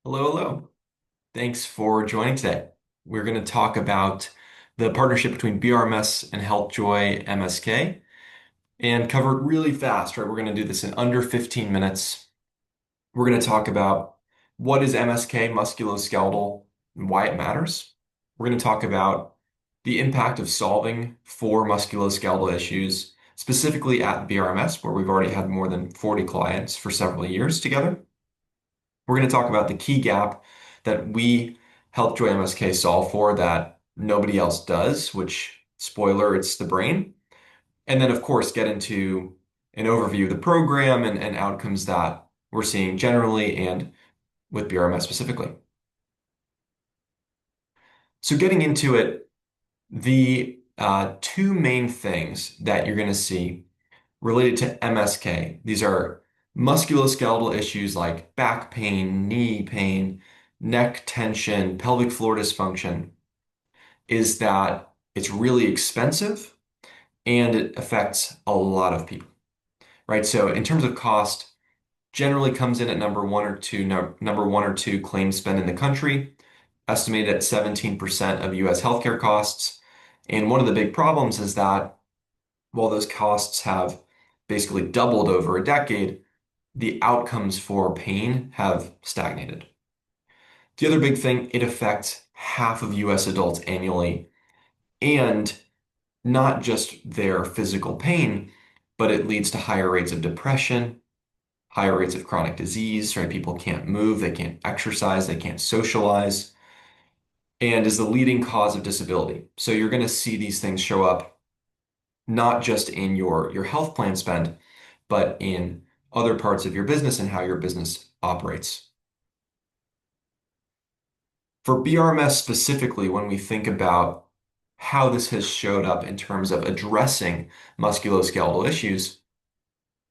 Hello, hello. Thanks for joining today. We're going to talk about the partnership between BRMS and HealthJoy MSK and cover it really fast, right? We're going to do this in under 15 minutes. We're going to talk about what is MSK, musculoskeletal, and why it matters. We're going to talk about the impact of solving for musculoskeletal issues, specifically at BRMS, where we've already had more than 40 clients for several years together. We're going to talk about the key gap that we help Joy MSK solve for that nobody else does, which, spoiler, it's the brain. And then, of course, get into an overview of the program and outcomes that we're seeing generally and with BRMS specifically. So, getting into it, the two main things that you're going to see related to MSK. These are musculoskeletal issues like back pain, knee pain, neck tension, pelvic floor dysfunction, is that it's really expensive and it affects a lot of people, right? So in terms of cost, generally comes in at number one or two claim spend in the country, estimated at 17% of US healthcare costs. And one of the big problems is that while those costs have basically doubled over a decade, the outcomes for pain have stagnated. The other big thing, it affects half of US adults annually, and not just their physical pain, but it leads to higher rates of depression, higher rates of chronic disease, right? People can't move, they can't exercise, they can't socialize, and is the leading cause of disability. So you're going to see these things show up not just in your health plan spend, but in other parts of your business and how your business operates. For BRMS specifically, when we think about how this has showed up in terms of addressing musculoskeletal issues,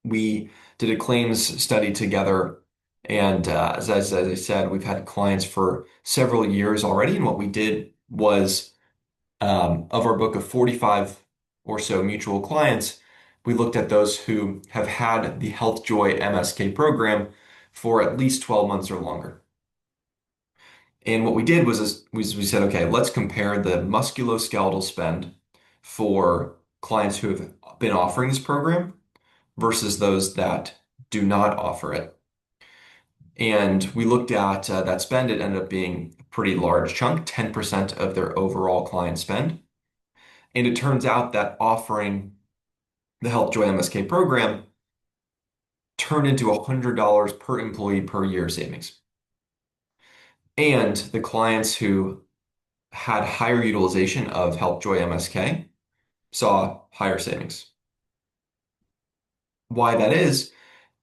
we did a claims study together. And as I said, we've had clients for several years already. And what we did was, of our book of 45 or so mutual clients, we looked at those who have had the HealthJoy MSK program for at least 12 months or longer. And what we did was we said, okay, let's compare the musculoskeletal spend for clients who have been offering this program versus those that do not offer it. And we looked at that spend. It ended up being a pretty large chunk, 10% of their overall client spend. And it turns out that offering the HealthJoy MSK program turned into $100 per employee per year savings. And the clients who had higher utilization of HealthJoy MSK saw higher savings. Why that is,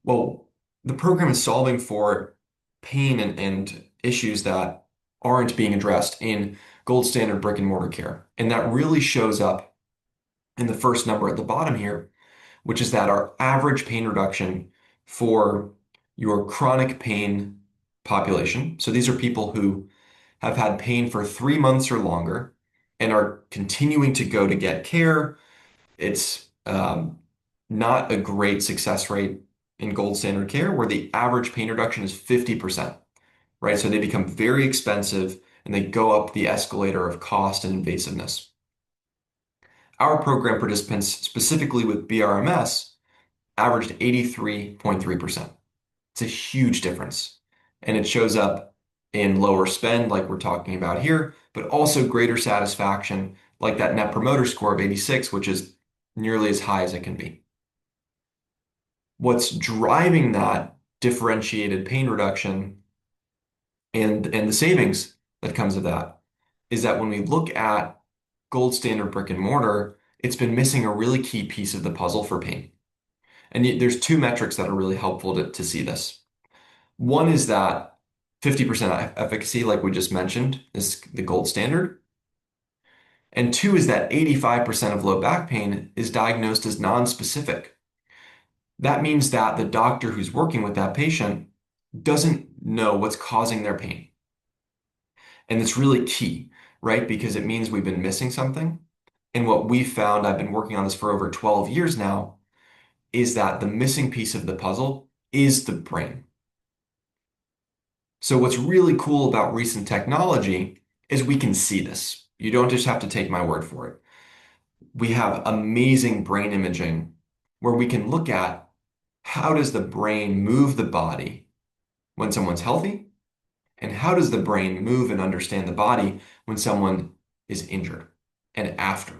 well, the program is solving for pain and issues that aren't being addressed in gold standard brick and mortar care. And that really shows up in the first number at the bottom here, which is that our average pain reduction for your chronic pain population. So these are people who have had pain for 3 months or longer and are continuing to go to get care. It's not a great success rate in gold standard care where the average pain reduction is 50%, right? So they become very expensive and they go up the escalator of cost and invasiveness. Our program participants, specifically with BRMS, averaged 83.3%. It's a huge difference. And it shows up in lower spend, like we're talking about here, but also greater satisfaction, like that Net Promoter Score of 86, which is nearly as high as it can be. What's driving that differentiated pain reduction and the savings that comes of that is that when we look at gold standard brick and mortar, it's been missing a really key piece of the puzzle for pain. And there's two metrics that are really helpful to see this. One is that 50% efficacy, like we just mentioned, is the gold standard. And two is that 85% of low back pain is diagnosed as non-specific. That means that the doctor who's working with that patient doesn't know what's causing their pain. And it's really key, right? Because it means we've been missing something. And what we found, I've been working on this for over 12 years now, is that the missing piece of the puzzle is the brain. So what's really cool about recent technology is we can see this. You don't just have to take my word for it. We have amazing brain imaging where we can look at how does the brain move the body when someone's healthy, and how does the brain move and understand the body when someone is injured and after.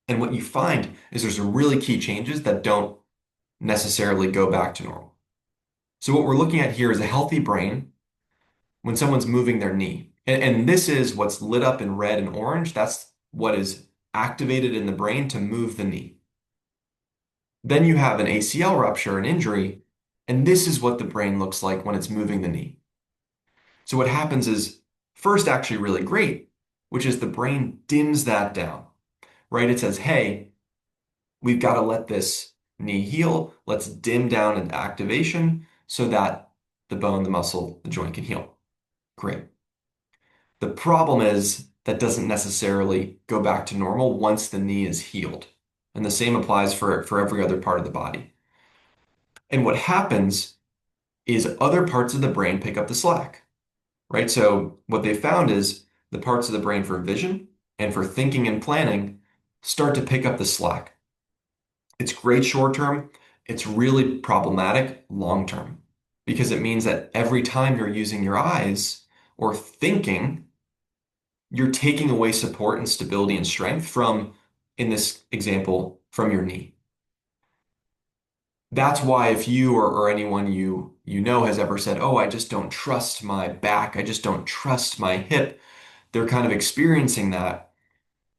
And what you find is there's some really key changes that don't necessarily go back to normal. So what we're looking at here is a healthy brain when someone's moving their knee. And this is what's lit up in red and orange. That's what is activated in the brain to move the knee. Then you have an ACL rupture, an injury, and this is what the brain looks like when it's moving the knee. So what happens is first actually really great, which is the brain dims that down, right? It says, hey, we've got to let this knee heal. Let's dim down an activation so that the bone, the muscle, the joint can heal. Great. The problem is that doesn't necessarily go back to normal once the knee is healed. And the same applies for every other part of the body. And what happens is other parts of the brain pick up the slack, right? So what they found is the parts of the brain for vision and for thinking and planning start to pick up the slack. It's great short term. It's really problematic long term because it means that every time you're using your eyes or thinking, you're taking away support and stability and strength from, in this example, from your knee. That's why if you or anyone you know has ever said, "Oh, I just don't trust my back. I just don't trust my hip," they're kind of experiencing that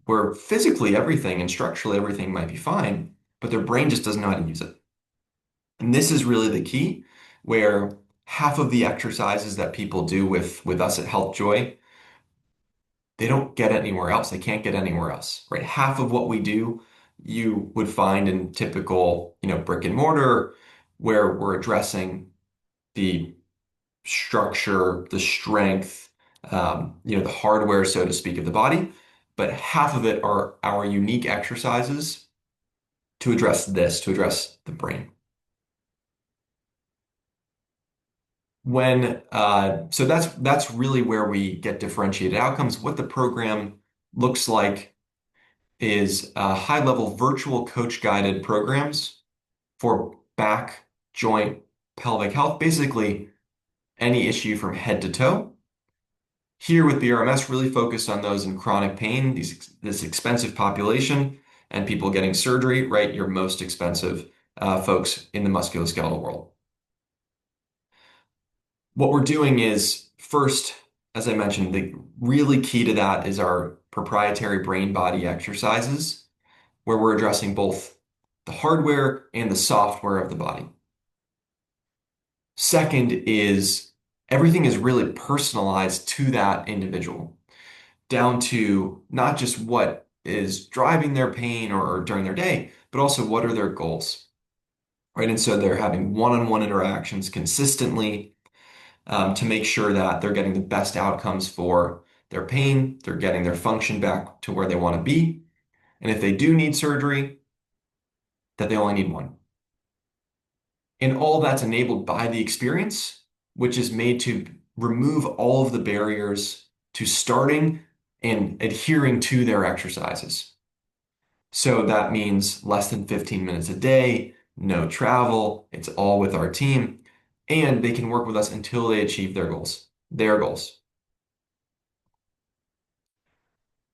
where physically everything and structurally everything might be fine, but their brain just doesn't know how to use it. And this is really the key, where half of the exercises that people do with us at HealthJoy, they don't get anywhere else. They can't get anywhere else, right? Half of what we do, you would find in typical, brick and mortar, where we're addressing the structure, the strength, the hardware, so to speak, of the body. But half of it are our unique exercises to address this, to address the brain. So that's really where we get differentiated outcomes. What the program looks like is high-level virtual coach-guided programs for back, joint, pelvic health, basically any issue from head to toe. Here with BRMS, really focused on those in chronic pain, this expensive population, and people getting surgery, right? Your most expensive folks in the musculoskeletal world. What we're doing is first, as I mentioned, the really key to that is our proprietary brain body exercises, where we're addressing both the hardware and the software of the body. Second is everything is really personalized to that individual, down to not just what is driving their pain or during their day, but also what are their goals, right? And so they're having one-on-one interactions consistently to make sure that they're getting the best outcomes for their pain, they're getting their function back to where they want to be. And if they do need surgery, that they only need one. And all that's enabled by the experience, which is made to remove all of the barriers to starting and adhering to their exercises. So that means less than 15 minutes a day, no travel, it's all with our team, and they can work with us until they achieve their goals, their goals.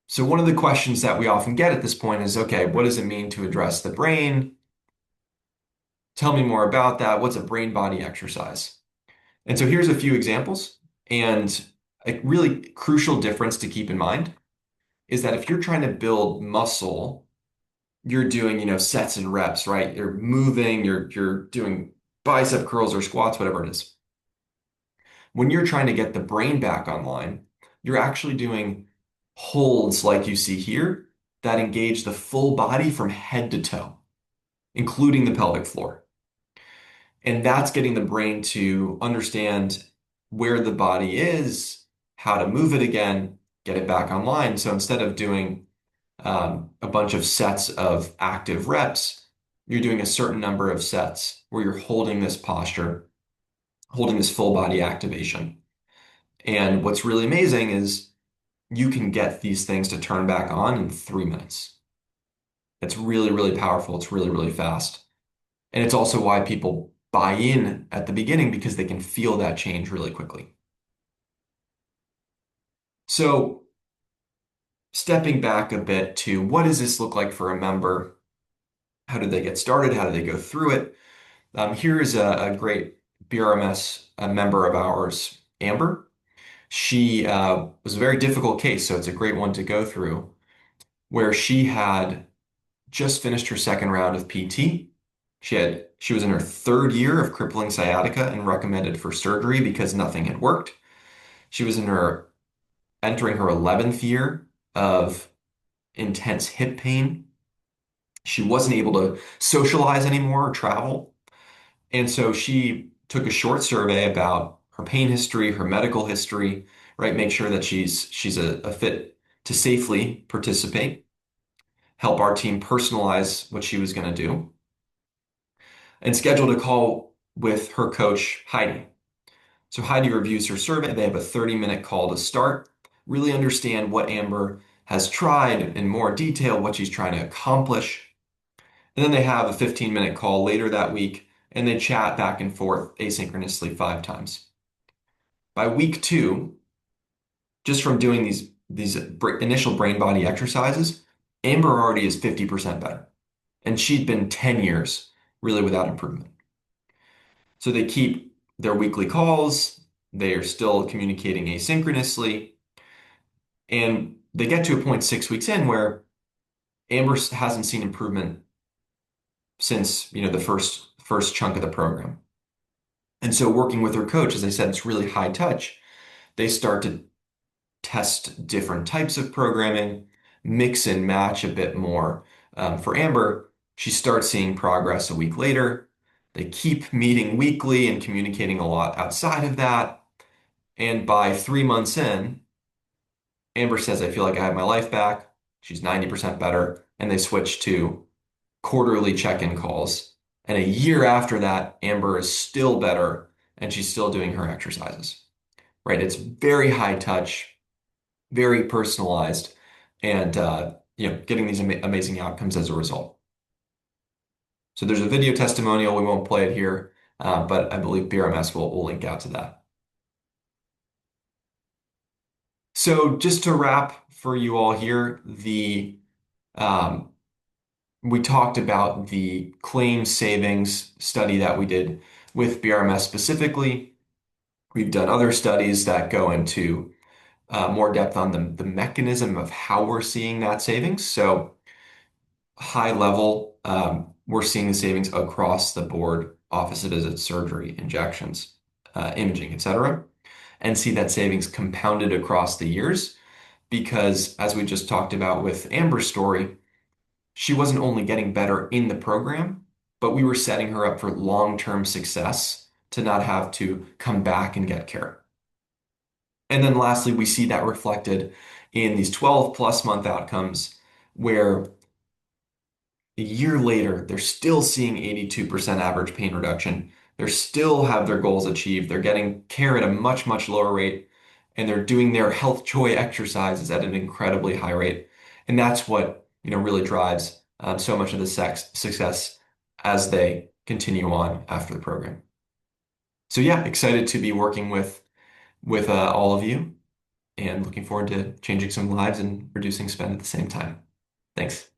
So one of the questions that we often get at this point is, okay, what does it mean to address the brain? Tell me more about that. What's a brain body exercise? And so here's a few examples. And a really crucial difference to keep in mind is that if you're trying to build muscle, you're doing, sets and reps, right? You're moving, you're doing bicep curls or squats, whatever it is. When you're trying to get the brain back online, you're actually doing holds like you see here that engage the full body from head to toe, including the pelvic floor. And that's getting the brain to understand where the body is, how to move it again, get it back online. So instead of doing a bunch of sets of active reps, you're doing a certain number of sets where you're holding this posture holding this full body activation. And what's really amazing is you can get these things to turn back on in 3 minutes. It's really, really powerful. It's really, really fast. And it's also why people buy in at the beginning because they can feel that change really quickly. So, stepping back a bit to what does this look like for a member? How did they get started? How did they go through it? Here is a great BRMS member of ours, Amber. She was a very difficult case, so it's a great one to go through, where she had just finished her second round of PT. She was in her third year of crippling sciatica and recommended for surgery because nothing had worked. She was in her entering her 11th year of intense hip pain. She wasn't able to socialize anymore or travel. And so she took a short survey about her pain history, her medical history, right? Make sure that she's a fit to safely participate, help our team personalize what she was going to do, and scheduled a call with her coach, Heidi. So Heidi reviews her survey. They have a 30-minute call to start, really understand what Amber has tried in more detail, what she's trying to accomplish. And then they have a 15-minute call later that week, and they chat back and forth asynchronously 5 times. By week 2, just from doing these initial brain body exercises, Amber already is 50% better. And she'd been 10 years really without improvement. So they keep their weekly calls, they are still communicating asynchronously, and they get to a point 6 weeks in where Amber hasn't seen improvement since, the first chunk of the program. And so working with her coach, as I said, it's really high touch. They start to test different types of programming, mix and match a bit more. For Amber, she starts seeing progress a week later. They keep meeting weekly and communicating a lot outside of that. And by 3 months in, Amber says, I feel like I have my life back. She's 90% better. And they switch to quarterly check-in calls. And a year after that, Amber is still better and she's still doing her exercises, right? It's very high touch, very personalized, and getting these amazing outcomes as a result. So there's a video testimonial. We won't play it here, but I believe BRMS will link out to that. So just to wrap for you all here, um, we talked about the claim savings study that we did with BRMS specifically. We've done other studies that go into more depth on the mechanism of how we're seeing that savings. So high level, we're seeing the savings across the board, office visits, surgery, injections, imaging, etc., and see that savings compounded across the years. Because as we just talked about with Amber's story, she wasn't only getting better in the program, but we were setting her up for long-term success to not have to come back and get care. And then lastly, we see that reflected in these 12 plus month outcomes where a year later, they're still seeing 82% average pain reduction. They still have their goals achieved. They're getting care at a much, much lower rate, and they're doing their HealthJoy exercises at an incredibly high rate. And that's what, really drives so much of the success as they continue on after the program. So yeah, excited to be working with all of you and looking forward to changing some lives and reducing spend at the same time. Thanks.